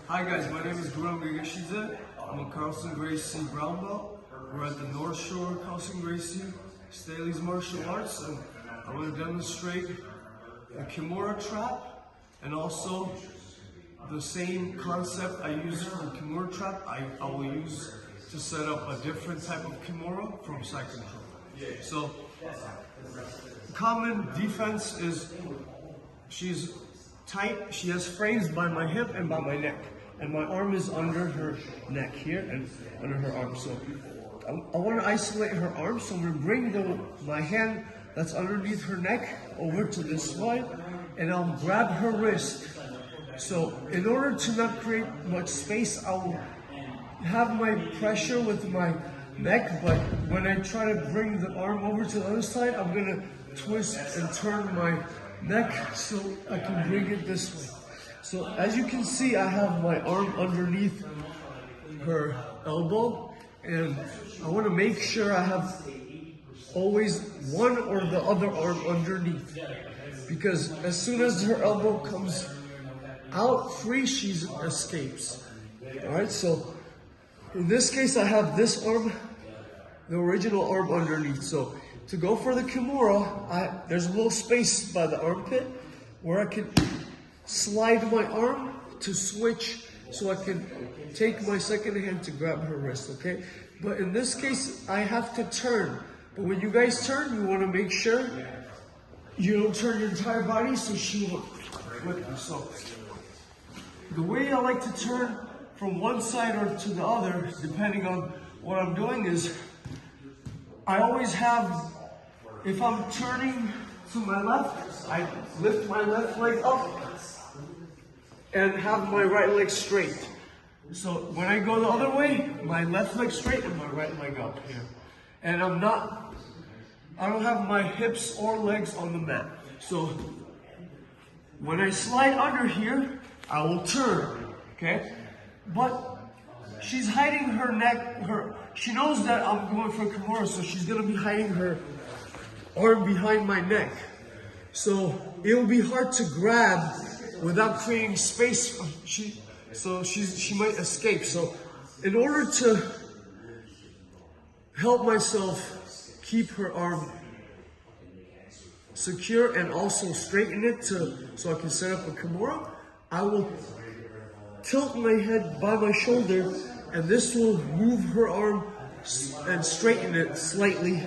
Hi guys, my name is Guram Gigashize. I'm a Carlson Gracie brown belt. We're at the North Shore Carlson Gracie Staley's Martial Arts, and I'm going to demonstrate the Kimora trap, and also the same concept I use for the Kimora trap, I will use to set up a different type of Kimora from side control. So, common defense is she's tight, she has frames by my hip and by my neck. And my arm is under her neck here and under her arm. So I want to isolate her arm. So I'm going to bring my hand that's underneath her neck over to this side, and I'll grab her wrist. So in order to not create much space, I'll have my pressure with my neck, but when I try to bring the arm over to the other side, I'm going to twist and turn my neck so I can bring it this way. So as you can see, I have my arm underneath her elbow, and I want to make sure I have always one or the other arm underneath, because as soon as her elbow comes out free, she escapes. Alright, so in this case I have this arm, the original arm underneath. So to go for the Kimora, there's a little space by the armpit where I can slide my arm to switch so I can take my second hand to grab her wrist, okay? But in this case, I have to turn. But when you guys turn, you want to make sure you don't turn your entire body so she won't whip you. So the way I like to turn from one side or to the other, depending on what I'm doing, is I always have, if I'm turning to my left, I lift my left leg up and have my right leg straight. So when I go the other way, my left leg straight and my right leg up here. And I don't have my hips or legs on the mat. So when I slide under here, I will turn, okay? But she's hiding her neck, she knows that I'm going for Kimora, so she's gonna be hiding her arm behind my neck. So it will be hard to grab without creating space. She might escape. So in order to help myself keep her arm secure and also straighten it so I can set up a Kimora, I will tilt my head by my shoulder, and this will move her arm and straighten it slightly.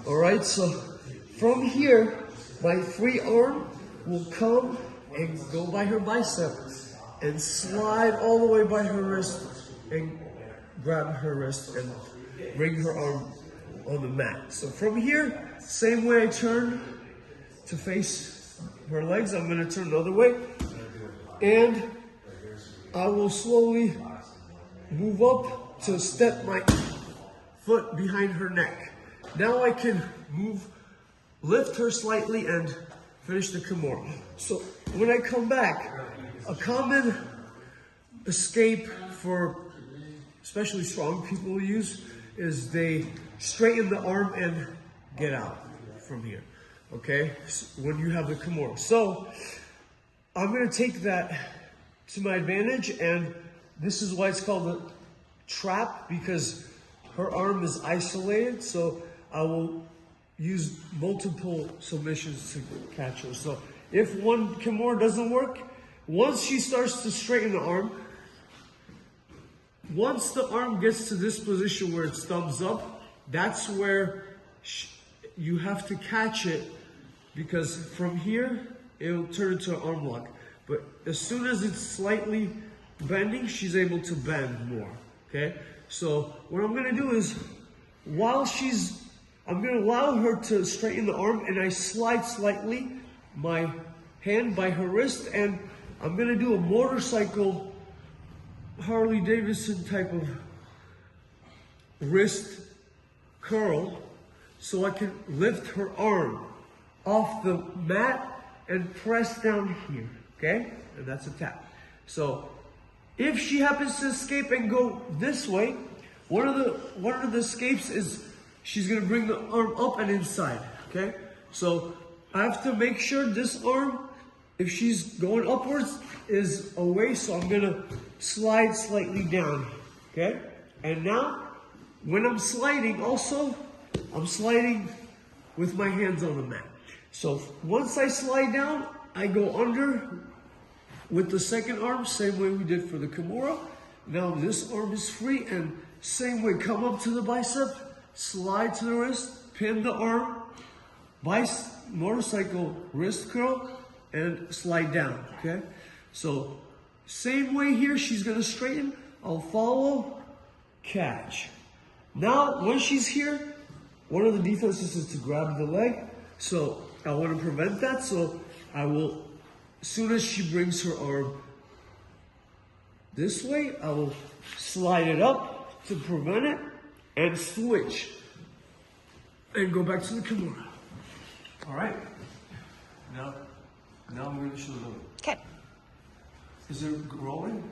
Alright, so from here, my free arm will come and go by her bicep and slide all the way by her wrist and grab her wrist and bring her arm on the mat. So from here, same way I turn to face her legs, I'm going to turn the other way, and I will slowly move up to step my foot behind her neck. Now I can lift her slightly and finish the Kimora. So when I come back, a common escape for especially strong people use is they straighten the arm and get out from here, okay? So when you have the Kimora. So I'm gonna take that to my advantage, and this is why it's called a trap, because her arm is isolated, so I will use multiple submissions to catch her. So if one Kimora doesn't work, once she starts to straighten the arm, once the arm gets to this position where it's thumbs up, that's where you have to catch it, because from here, it'll turn into an arm lock. But as soon as it's slightly bending, she's able to bend more, okay? So what I'm gonna do is, I'm gonna allow her to straighten the arm, and I slide slightly my hand by her wrist, and I'm gonna do a motorcycle Harley Davidson type of wrist curl so I can lift her arm off the mat and press down here, okay? And that's a tap. So if she happens to escape and go this way, one of the escapes is she's gonna bring the arm up and inside, okay? So I have to make sure this arm, if she's going upwards, is away, so I'm gonna slide slightly down, okay? And now, when I'm sliding also, I'm sliding with my hands on the mat. So once I slide down, I go under with the second arm, same way we did for the Kimora. Now this arm is free, and same way, come up to the bicep, slide to the wrist, pin the arm, motorcycle wrist curl, and slide down, okay? So same way here, she's gonna straighten, I'll follow, catch. Now, when she's here, one of the defenses is to grab the leg. So I want to prevent that. So I will, as soon as she brings her arm this way, I will slide it up to prevent it and switch and go back to the Kimora. All right. Now I'm going to show them. Okay. Is it growing?